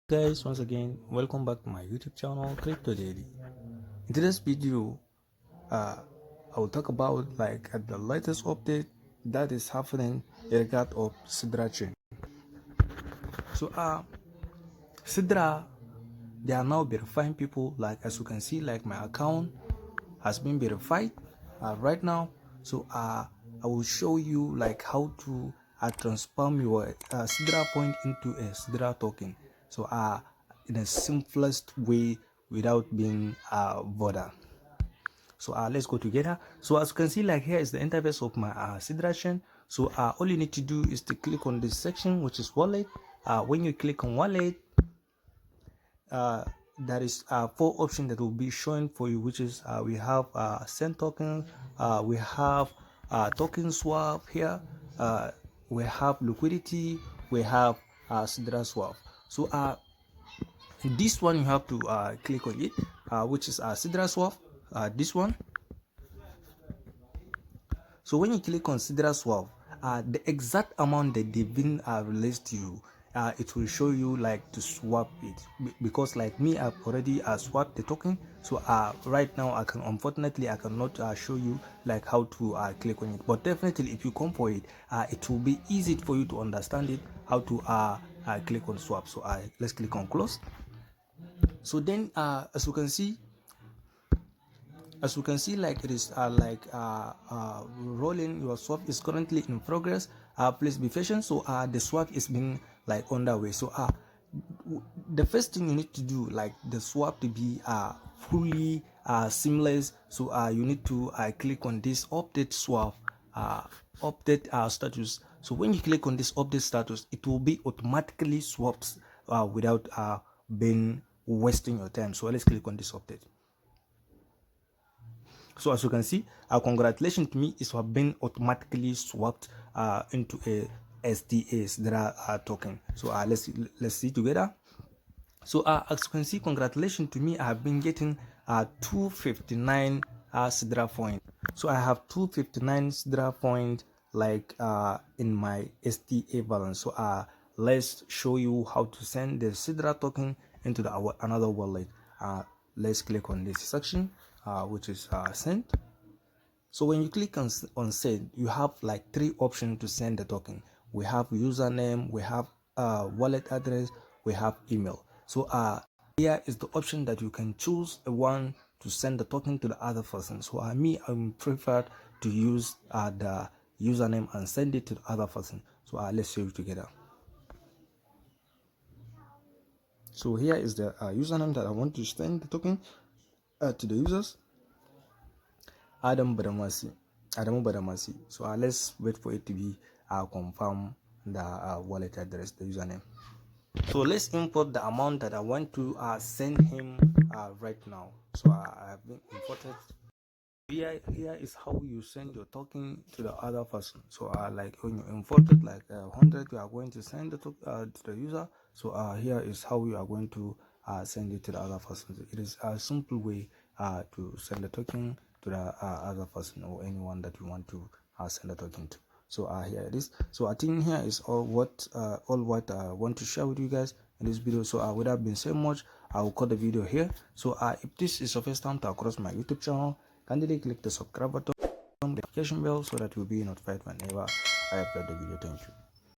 Guys, once again, welcome back to my YouTube channel, Crypto Daily. In today's video, I will talk about the latest update that is happening in regard of Sidra Chain. So Sidra, they are now verifying people. Like as you can see, like my account has been verified right now. So I will show you like how to transform your Sidra point into a Sidra token. So in the simplest way without being bothered. So let's go together. So as you can see, like here is the interface of my Sidra chain. So all you need to do is to click on this section, which is wallet. When you click on wallet, there is 4 options that will be showing for you, which is we have send token, we have token swap here, we have liquidity, we have Sidra swap. So this one you have to click on it, which is Sidra swap, this one. So when you click on Sidra swap, the exact amount that they've been released to you, it will show you like to swap it, because like me, I've already swapped the token. So right now I cannot show you like how to click on it, but definitely if you come for it, it will be easy for you to understand it, how to click on swap. So let's click on close. So then as you can see, like it is rolling. Your swap is currently in progress. Please be patient. So the swap is being like underway. So the first thing you need to do, like the swap to be fully seamless, so you need to click on this update swap, update status. So when you click on this update status, it will be automatically swaps without being wasting your time. So let's click on this update. So as you can see, congratulations to me, is have been automatically swapped into a SDA Sidra token. So let's see together. So as you can see, congratulations to me, I have been getting 259 Sidra point. So I have 259 Sidra point like in my SDA balance. So let's show you how to send the Sidra token into the another wallet. Let's click on this section, which is send. So when you click on send, you have like 3 options to send the token. We have username, we have wallet address, we have email. So here is the option that you can choose one to send the token to the other person. So I'm preferred to use the username and send it to the other person. So let's show you together. So here is the username that I want to send the token to the users. Adamu Badamasi. So let's wait for it to be confirm the wallet address, the username. So let's import the amount that I want to send him right now. So I have been imported. Here is how you send your token to the other person. So like when you imported like 100, you are going to send the to the user. So here is how you are going to send it to the other person. It is a simple way to send the token to the other person or anyone that you want to send the token to. So here it is. So I think here is all what I want to share with you guys in this video. So without being said much, I will cut the video here. So if this is your first time to across my YouTube channel, kindly click the subscribe button, the notification bell, so that you'll be notified whenever I upload the video. Thank you.